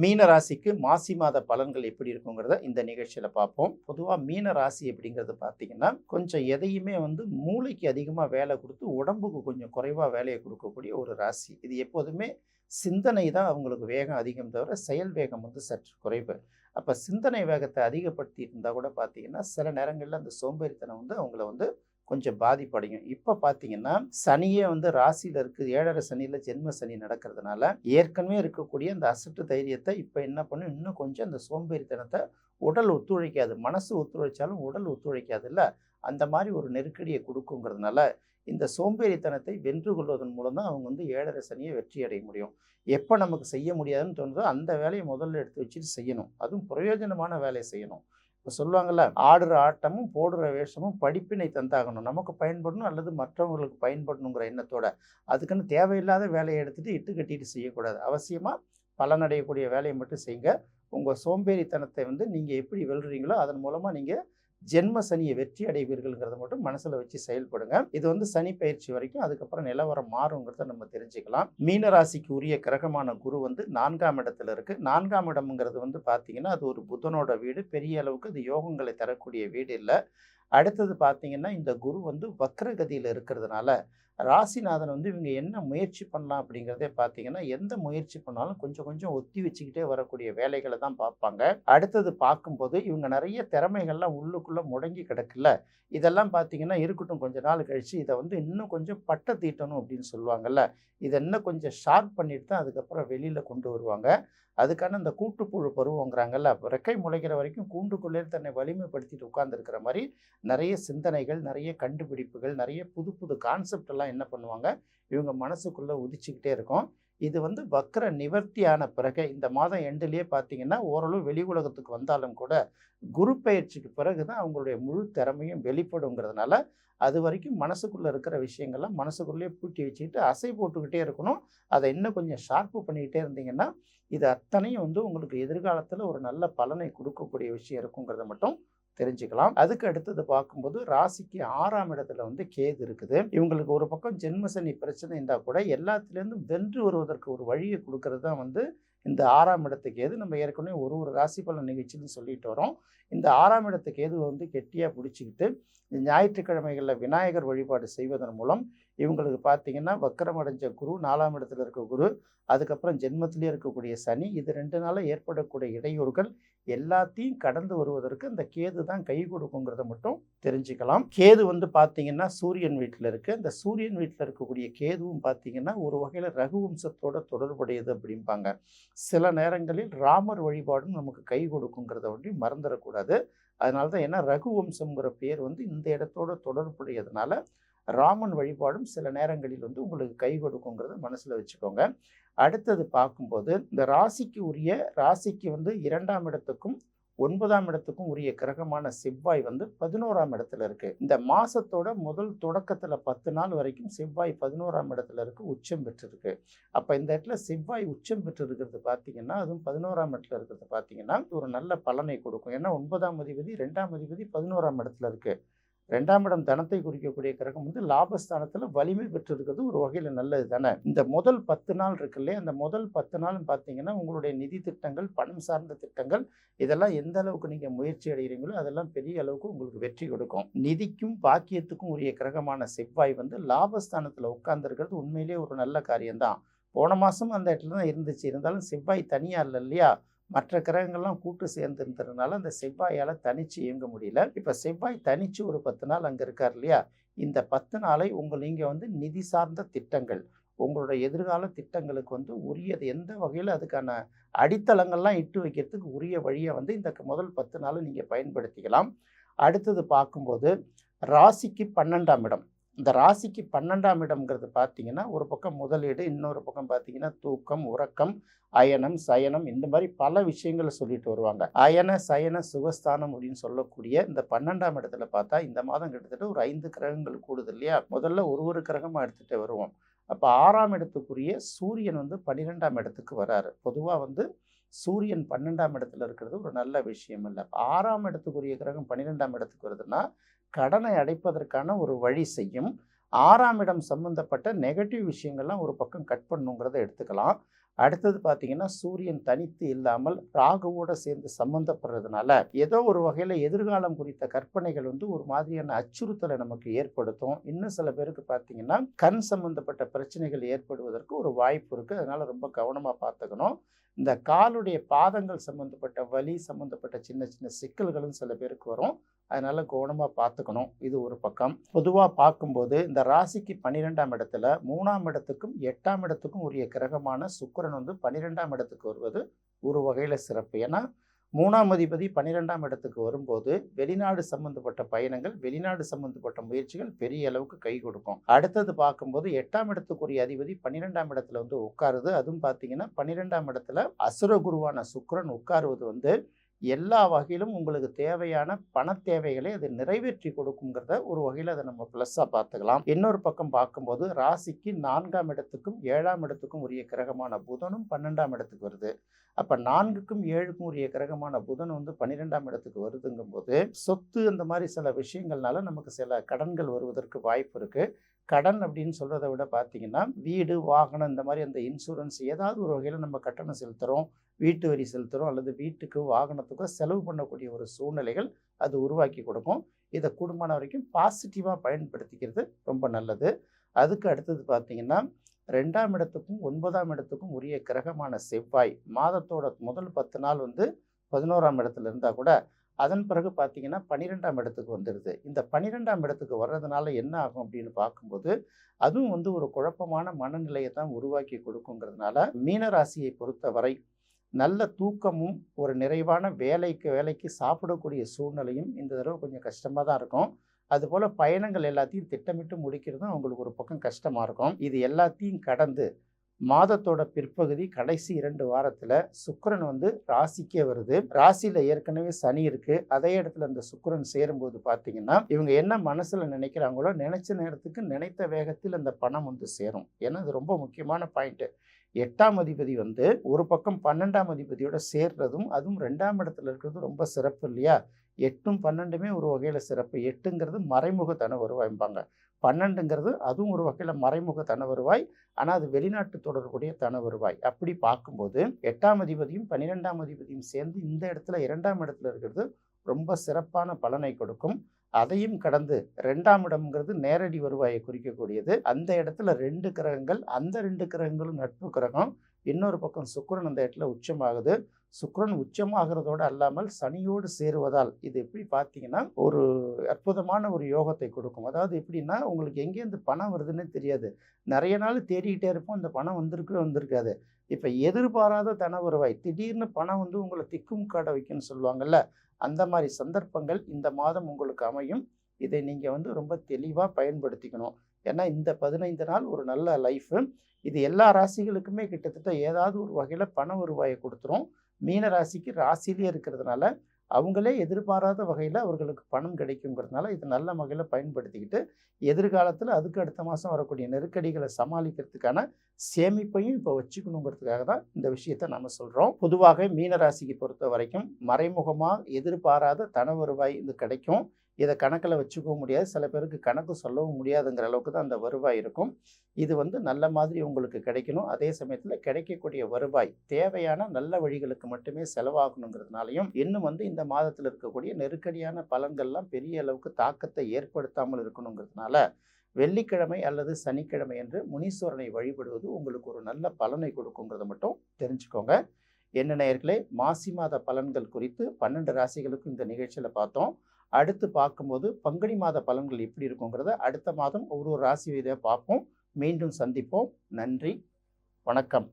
மீன ராசிக்கு மாசி மாத பலன்கள் எப்படி இருக்குங்கிறத இந்த நிகழ்ச்சியில் பார்ப்போம். பொதுவாக மீன ராசி அப்படிங்கிறது பார்த்தீங்கன்னா கொஞ்சம் எதையுமே மூளைக்கு அதிகமாக வேலை கொடுத்து உடம்புக்கு கொஞ்சம் குறைவாக வேலையை கொடுக்கக்கூடிய ஒரு ராசி. இது எப்போதுமே சிந்தனை தான் அவங்களுக்கு வேகம் அதிகம் தவிர செயல் வேகம் சற்று குறைவு. அப்போ சிந்தனை வேகத்தை அதிகப்படுத்தி இருந்தால் கூட பார்த்தீங்கன்னா சில நேரங்களில் அந்த சோம்பேறித்தனம் அவங்கள கொஞ்சம் பாதிப்படையும். இப்போ பார்த்தீங்கன்னா சனியே ராசியில் இருக்குது. 7.5 சனியில் ஜென்ம சனி நடக்கிறதுனால ஏற்கனவே இருக்கக்கூடிய அந்த அசட்டு தைரியத்தை இப்போ என்ன பண்ணும், இன்னும் கொஞ்சம் அந்த சோம்பேறித்தனத்தை உடல் ஒத்துழைக்காது, மனசு ஒத்துழைச்சாலும் உடல் ஒத்துழைக்காதுல்ல, அந்த மாதிரி ஒரு நெருக்கடியை கொடுக்குங்கிறதுனால இந்த சோம்பேறித்தனத்தை வென்று கொள்வதன் மூலம் தான் அவங்க 7.5 சனியை வெற்றி அடைய முடியும். எப்போ நமக்கு செய்ய முடியாதுன்னு தோணுதோ அந்த வேலையை முதல்ல எடுத்து வச்சுட்டு செய்யணும். அதுவும் பிரயோஜனமான வேலையை செய்யணும். இப்போ சொல்லுவாங்கள்ல, ஆடுற ஆட்டமும் போடுற வேஷமும் படிப்பினை தந்தாகணும், நமக்கு பயன்படணும் அல்லது மற்றவங்களுக்கு பயன்படணுங்கிற எண்ணத்தோட. அதுக்குன்னு தேவையில்லாத வேலையை எடுத்துகிட்டு இட்டு கட்டிட்டு செய்யக்கூடாது. அவசியமாக பலனடையக்கூடிய வேலையை மட்டும் செய்யுங்க. உங்கள் சோம்பேறித்தனத்தை நீங்கள் எப்படி வெல்றீங்களோ அதன் மூலமாக நீங்கள் ஜென்ம சனியை வெற்றி அடைவீர்கள்ங்கிறத மட்டும் மனசில் வச்சு செயல்படுங்க. இது சனி பயிற்சி வரைக்கும், அதுக்கப்புறம் நிலவரம் மாறுங்கிறத நம்ம தெரிஞ்சுக்கலாம். மீன ராசிக்கு உரிய கிரகமான குரு 4ஆம் இடத்துல இருக்குது. 4ஆம் இடம்ங்கிறது பார்த்தீங்கன்னா அது ஒரு புதனோட வீடு. பெரிய அளவுக்கு அது யோகங்களை தரக்கூடிய வீடு இல்லை. அடுத்தது பார்த்தீங்கன்னா இந்த குரு வக்ரகதியில் இருக்கிறதுனால ராசிநாதன் இவங்க என்ன முயற்சி பண்ணலாம் அப்படிங்கிறதே பார்த்தீங்கன்னா எந்த முயற்சி பண்ணாலும் கொஞ்சம் கொஞ்சம் ஒத்தி வச்சுக்கிட்டே வரக்கூடிய வேலைகளை தான் பார்ப்பாங்க. அடுத்தது பார்க்கும்போது இவங்க நிறைய திறமைகள்லாம் உள்ளுக்குள்ளே முடங்கி கிடக்குல்ல, இதெல்லாம் பார்த்தீங்கன்னா இருக்கட்டும், கொஞ்ச நாள் கழித்து இதை இன்னும் கொஞ்சம் பட்டை தீட்டணும் அப்படின்னு சொல்லுவாங்கள்ல, இதை இன்னும் கொஞ்சம் ஷார்ப் பண்ணிட்டு தான் அதுக்கப்புறம் வெளியில் கொண்டு வருவாங்க. அதுக்கான இந்த கூட்டுப்புழு பருவங்கிறாங்கல்ல, ரெக்கை முளைக்கிற வரைக்கும் கூண்டுக்குள்ளே தன்னை வலிமைப்படுத்திட்டு உட்கார்ந்துருக்கிற மாதிரி நிறைய சிந்தனைகள், நிறைய கண்டுபிடிப்புகள், நிறைய புது புது கான்செப்ட் எல்லாம் என்ன பண்ணுவாங்க, இவங்க மனசுக்குள்ளே உதிச்சுக்கிட்டே இருக்கும். இது வக்ர நிவர்த்தியான பிறகு இந்த மாதம் எண்டிலேயே பார்த்தீங்கன்னா ஓரளவு வெளி உலகத்துக்கு வந்தாலும் கூட குரு பயிற்சிக்கு பிறகு தான் அவங்களுடைய முழு திறமையும் வெளிப்படுங்கிறதுனால அது வரைக்கும் மனசுக்குள்ளே இருக்கிற விஷயங்கள்லாம் மனசுக்குள்ளேயே பூட்டி வச்சுக்கிட்டு அசை போட்டுக்கிட்டே இருக்கணும். அதை இன்னும் கொஞ்சம் ஷார்ப்பு பண்ணிக்கிட்டே இருந்தீங்கன்னா இது அத்தனையும் உங்களுக்கு எதிர்காலத்தில் ஒரு நல்ல பலனை கொடுக்கக்கூடிய விஷயம் இருக்குங்கிறத மட்டும் தெரிஞ்சுக்கலாம். அதுக்கு அடுத்தது பார்க்கும்போது ராசிக்கு 6ஆம் இடத்துல கேது இருக்குது. இவங்களுக்கு ஒரு பக்கம் ஜென்மசனி பிரச்சனை இருந்தால் கூட எல்லாத்துலேருந்தும் வென்று வருவதற்கு ஒரு வழியை கொடுக்கறது தான் இந்த 6ஆம் இடத்துக்கு கேது. நம்ம ஏற்கனவே ஒரு ராசி பலன் நிகழ்ச்சின்னு சொல்லிட்டு வரோம். இந்த 6ஆம் இடத்துக்கு கேது கெட்டியாக பிடிச்சிக்கிட்டு ஞாயிற்றுக்கிழமைகளில் விநாயகர் வழிபாடு செய்வதன் மூலம் இவங்களுக்கு பார்த்தீங்கன்னா வக்கரமடைஞ்ச குரு, 4ஆம் இடத்துல இருக்க குரு, அதுக்கப்புறம் ஜென்மத்திலே இருக்கக்கூடிய சனி, இது 2 நாளில் ஏற்படக்கூடிய இடையூறுகள் எல்லாத்தையும் கடந்து வருவதற்கு அந்த கேது தான் கை கொடுக்குங்கிறத மட்டும் தெரிஞ்சுக்கலாம். கேது பார்த்தீங்கன்னா சூரியன் வீட்டில் இருக்குது. அந்த சூரியன் வீட்டில் இருக்கக்கூடிய கேதுவும் பார்த்தீங்கன்னா ஒரு வகையில் ரகுவம்சத்தோட தொடர்புடையது அப்படிம்பாங்க. சில நேரங்களில் ராமர் வழிபாடும் நமக்கு கை கொடுக்குங்கிறத மறந்துடக்கூடாது. அதனால தான் ஏன்னா ரகுவம்சம்ங்கிற பேர் இந்த இடத்தோட தொடர்புடையதுனால ராமன் வழிபாடும் சில நேரங்களில் உங்களுக்கு கை கொடுக்குங்கிறத மனசில் வச்சுக்கோங்க. அடுத்தது பார்க்கும்போது இந்த ராசிக்கு 2ஆம் இடத்துக்கும் 9ஆம் இடத்துக்கும் உரிய கிரகமான செவ்வாய் 11ஆம் இடத்துல இருக்குது. இந்த மாதத்தோட முதல் தொடக்கத்தில் 10 நாள் வரைக்கும் செவ்வாய் 11ஆம் இடத்துல இருக்குது, உச்சம் பெற்றிருக்கு. அப்போ இந்த இடத்துல செவ்வாய் உச்சம் பெற்று இருக்கிறது பார்த்தீங்கன்னா, அதுவும் 11ஆம் இடத்துல இருக்கிறது பார்த்தீங்கன்னா ஒரு நல்ல பலனை கொடுக்கும். ஏன்னா 9ஆம் அதிபதி 2ஆம் அதிபதி 11ஆம் இடத்துல இருக்குது. 2ஆம் இடம் தனத்தை குறிக்கக்கூடிய கிரகம் லாபஸ்தானத்தில் வலிமை பெற்றிருக்கிறது ஒரு வகையில் நல்லது தானே. இந்த முதல் 10 நாள் இருக்கு இல்லையா, அந்த முதல் 10 நாள் பார்த்தீங்கன்னா உங்களுடைய நிதி திட்டங்கள், பணம் சார்ந்த திட்டங்கள், இதெல்லாம் எந்த அளவுக்கு நீங்கள் முயற்சி அடைகிறீங்களோ அதெல்லாம் பெரிய அளவுக்கு உங்களுக்கு வெற்றி கொடுக்கும். நிதிக்கும் பாக்கியத்துக்கும் உரிய கிரகமான செவ்வாய் லாபஸ்தானத்தில் உட்கார்ந்துருக்கிறது உண்மையிலேயே ஒரு நல்ல காரியம்தான். போன மாதம் அந்த இடத்துல தான் இருந்துச்சு. இருந்தாலும் செவ்வாய் தனியாக இல்லை இல்லையா, மற்ற கிரகங்கள்லாம் கூட்டு சேர்ந்து இருந்ததுனால அந்த செவ்வாயால் தனித்து இயங்க முடியல. இப்போ செவ்வாய் தனித்து ஒரு 10 நாள் அங்கே இருக்கார் இல்லையா, இந்த 10 நாளை நீங்கள் நிதி சார்ந்த திட்டங்கள், உங்களோட எதிர்கால திட்டங்களுக்கு உரியது எந்த வகையில் அதுக்கான அடித்தளங்கள்லாம் இட்டு வைக்கிறதுக்கு உரிய வழியை இந்த முதல் 10 நாள் நீங்கள் பயன்படுத்திக்கலாம். அடுத்தது பார்க்கும்போது ராசிக்கு 12ஆம் இடம். இந்த ராசிக்கு 12ஆம் இடம்ங்கிறது பார்த்தீங்கன்னா ஒரு பக்கம் முதலீடு, இன்னொரு பக்கம் பார்த்தீங்கன்னா தூக்கம், உறக்கம், அயனம், சயனம், இந்த மாதிரி பல விஷயங்களை சொல்லிட்டு வருவாங்க. அயன சயன சுகஸ்தானம் அப்படின்னு சொல்லக்கூடிய இந்த 12ஆம் இடத்துல பார்த்தா இந்த மாதம் கிட்டத்தட்ட ஒரு 5 கிரகங்கள் கூடுது இல்லையா. முதல்ல ஒரு கிரகமாக எடுத்துகிட்டு வருவோம். அப்போ 6ஆம் இடத்துக்குரிய சூரியன் 12ஆம் இடத்துக்கு வராரு. பொதுவாக சூரியன் 12ஆம் இடத்துல இருக்கிறது ஒரு நல்ல விஷயம் இல்லை. 6ஆம் இடத்துக்குரிய கிரகம் 12ஆம் இடத்துக்கு வருதுன்னா கடனை அடைப்பதற்கான ஒரு வழி செய்யும். 6ஆம் இடம் சம்பந்தப்பட்ட நெகட்டிவ் விஷயங்கள்லாம் ஒரு பக்கம் கட் பண்ணுங்கிறத எடுத்துக்கலாம். அடுத்தது பார்த்தீங்கன்னா, சூரியன் தனித்து இல்லாமல் ராகுவோட சேர்ந்து சம்மந்தப்படுறதுனால, ஏதோ ஒரு வகையில எதிர்காலம் குறித்த கற்பனைகள் வந்து ஒரு மாதிரியான அச்சுறுத்தலை நமக்கு ஏற்படுத்தும். இன்னும் சில பேருக்கு பார்த்தீங்கன்னா, கண் சம்பந்தப்பட்ட பிரச்சனைகள் ஏற்படுவதற்கு ஒரு வாய்ப்பு இருக்கு. அதனால ரொம்ப கவனமா பார்த்துக்கணும். இந்த காலுடைய பாதங்கள் சம்பந்தப்பட்ட வலி சம்பந்தப்பட்ட சின்ன சின்ன சிக்கல்களும் சில பேருக்கு வரும். அதனால கவனமா பார்த்துக்கணும். இது ஒரு பக்கம். பொதுவா பார்க்கும்போது இந்த ராசிக்கு 12ஆம் இடத்துல 3ஆம் இடத்துக்கும் 8ஆம் இடத்துக்கும் உரிய கிரகமான சுக்கிரன் வந்து 12ஆம் இடத்துக்கு வருவது ஒரு வகையில சிறப்பு. ஏன்னா 3ஆம் அதிபதி 12ஆம் இடத்துக்கு வரும்போது வெளிநாடு சம்பந்தப்பட்ட பயணங்கள், வெளிநாடு சம்பந்தப்பட்ட முயற்சிகள் பெரிய அளவுக்கு கை கொடுக்கும். அடுத்தது பார்க்கும்போது 8ஆம் இடத்துக்குரிய அதிபதி 12ஆம் இடத்துல வந்து உட்காருது. அதுவும் பார்த்தீங்கன்னா 12ஆம் இடத்துல அசுர குருவான சுக்கிரன் உட்காருவது வந்து எல்லா வகையிலும் உங்களுக்கு தேவையான பண தேவைகளை அது நிறைவேற்றி கொடுக்குங்கிறத ஒரு வகையில் அதை நம்ம ப்ளஸ்ஸாக பார்த்துக்கலாம். இன்னொரு பக்கம் பார்க்கும்போது ராசிக்கு 4ஆம் இடத்துக்கும் 7ஆம் இடத்துக்கும் உரிய கிரகமான புதனும் 12ஆம் இடத்துக்கு வருது. அப்போ 4க்கும் 7க்கும் உரிய கிரகமான புதன் வந்து 12ஆம் இடத்துக்கு வருதுங்கும் போது சொத்து அந்த மாதிரி சில விஷயங்கள்னால நமக்கு சில கடன்கள் வருவதற்கு வாய்ப்பு இருக்கு. கடன் அப்படின்னு சொல்றதை விட பார்த்தீங்கன்னா, வீடு, வாகனம் இந்த மாதிரி அந்த இன்சூரன்ஸ் ஏதாவது ஒரு வகையில் நம்ம கட்டணம் செலுத்துகிறோம், வீட்டு வரி செலுத்துகிறோம், அல்லது வீட்டுக்கு வாகனத்துக்கோ செலவு பண்ணக்கூடிய ஒரு சூழ்நிலைகள் அது உருவாக்கி கொடுக்கும். இதை கூடுமான வரைக்கும் பாசிட்டிவாக பயன்படுத்திக்கிறது ரொம்ப நல்லது. அதுக்கு அடுத்தது பார்த்தீங்கன்னா, 2ஆம் இடத்துக்கும் 9ஆம் இடத்துக்கும் உரிய கிரகமான செவ்வாய் மாதத்தோட முதல் 10 நாள் வந்து 11ஆம் இடத்துல இருந்தால் கூட அதன் பிறகு பார்த்தீங்கன்னா 12ஆம் இடத்துக்கு வந்துடுது. இந்த 12ஆம் இடத்துக்கு வர்றதுனால என்ன ஆகும் அப்படின்னு பார்க்கும்போது, அதுவும் வந்து ஒரு குழப்பமான மனநிலையை தான் உருவாக்கி கொடுக்குங்கிறதுனால, மீன ராசியை பொறுத்தவரை நல்ல தூக்கமும், ஒரு நிறைவான வேலைக்கு சாப்பிடக்கூடிய சூழ்நிலையும் இந்த தடவை கொஞ்சம் கஷ்டமாக தான் இருக்கும். அதுபோல் பயணங்கள் எல்லாத்தையும் திட்டமிட்டு முடிக்கிறதும் அவங்களுக்கு ஒரு பக்கம் கஷ்டமாக இருக்கும். இது எல்லாத்தையும் கடந்து மாதத்தோட பிற்பகுதி கடைசி 2 வாரத்துல சுக்கிரன் வந்து ராசிக்கே வருது. ராசியில ஏற்கனவே சனி இருக்கு. அதே இடத்துல இந்த சுக்கிரன் சேரும்போது பாத்தீங்கன்னா, இவங்க என்ன மனசுல நினைக்கிறாங்களோ நினைச்ச நேரத்துக்கு நினைத்த வேகத்தில் அந்த பணம் வந்து சேரும். ஏன்னா இது ரொம்ப முக்கியமான பாயிண்ட். 8ஆம் அதிபதி வந்து ஒரு பக்கம் 12ஆம் அதிபதியோட சேர்றதும், அதுவும் 2ஆம் இடத்துல இருக்கிறது ரொம்ப சிறப்பு இல்லையா? 8ம் 12மே ஒரு வகையில சிறப்பு. 8ங்கிறது மறைமுக தன வருவாய்ம்பாங்க. 12ங்கிறது அதுவும் ஒரு வகையில மறைமுக தன வருவாய். ஆனா அது வெளிநாட்டு தொடர்புடைய தன வருவாய். அப்படி பார்க்கும்போது 8ஆம் அதிபதியும் 12ஆம் அதிபதியும் சேர்ந்து இந்த இடத்துல 2ஆம் இடத்துல இருக்கிறது ரொம்ப சிறப்பான பலனை கொடுக்கும். அதையும் கடந்து 2ஆம் இடம்ங்கிறது நேரடி வருவாயை குறிக்கக்கூடியது. அந்த இடத்துல 2 கிரகங்கள், அந்த 2 கிரகங்களும் நட்பு கிரகம். இன்னொரு பக்கம் சுக்கிரன் அந்த இடத்துல உச்சமாகுது. சுக்கிரன் உச்சமாகிறதோடு அல்லாமல் சனியோடு சேருவதால் இது எப்படி பார்த்தீங்கன்னா ஒரு அற்புதமான ஒரு யோகத்தை கொடுக்கும். அதாவது எப்படின்னா, உங்களுக்கு எங்கேருந்து பணம் வருதுன்னே தெரியாது. நிறைய நாள் தேடிக்கிட்டே இருப்போம், அந்த பணம் வந்திருக்காது. இப்போ எதிர்பாராத தன வருவாய், திடீர்னு பணம் வந்து உங்களை திக்கும் காட வைக்கும்னு சொல்லுவாங்கல்ல, அந்த மாதிரி சந்தர்ப்பங்கள் இந்த மாதம் உங்களுக்கு அமையும். இதை நீங்கள் வந்து ரொம்ப தெளிவாக பயன்படுத்திக்கணும். ஏன்னா இந்த 15 நாள் ஒரு நல்ல லைஃபு. இது எல்லா ராசிகளுக்குமே கிட்டத்தட்ட ஏதாவது ஒரு வகையில் பண வருவாயை கொடுத்துரும். மீன ராசிக்கு ராசியிலே இருக்கிறதுனால அவங்களே எதிர்பாராத வகையில் அவர்களுக்கு பணம் கிடைக்குங்கிறதுனால இது நல்ல வகையில் பயன்படுத்திக்கிட்டு எதிர்காலத்தில் அதுக்கு அடுத்த மாதம் வரக்கூடிய நெருக்கடிகளை சமாளிக்கிறதுக்கான சேமிப்பையும் இப்போ வச்சுக்கணுங்கிறதுக்காக தான் இந்த விஷயத்த நம்ம சொல்கிறோம். பொதுவாக மீன ராசிக்கு பொறுத்த வரைக்கும் மறைமுகமாக எதிர்பாராத தன வருவாய் இது கிடைக்கும். இதை கணக்கில் வச்சுக்கவும் முடியாது, சில பேருக்கு கணக்கு சொல்லவும் முடியாதுங்கிற அளவுக்கு தான் அந்த வருவாய் இருக்கும். இது வந்து நல்ல மாதிரி உங்களுக்கு கிடைக்கணும். அதே சமயத்தில் கிடைக்கக்கூடிய வருவாய் தேவையான நல்ல வழிகளுக்கு மட்டுமே செலவாகணுங்கிறதுனாலையும், இன்னும் வந்து இந்த மாதத்தில் இருக்கக்கூடிய நெருக்கடியான பலன்கள்லாம் பெரிய அளவுக்கு தாக்கத்தை ஏற்படுத்தாமல் இருக்கணுங்கிறதுனால வெள்ளிக்கிழமை அல்லது சனிக்கிழமை என்று முனீஸ்வரனை வழிபடுவது உங்களுக்கு ஒரு நல்ல பலனை கொடுக்குங்கிறத மட்டும் தெரிஞ்சுக்கோங்க. என்ன நேயர்களே, மாசி மாத பலன்கள் குறித்து 12 ராசிகளுக்கும் இந்த நிகழ்ச்சியில் பார்த்தோம். அடுத்து பார்க்கும்போது பங்குனி மாத பலன்கள் எப்படி இருக்குங்கிறத அடுத்த மாதம் ஒரு ராசி வீதியாக பார்ப்போம். மீண்டும் சந்திப்போம். நன்றி, வணக்கம்.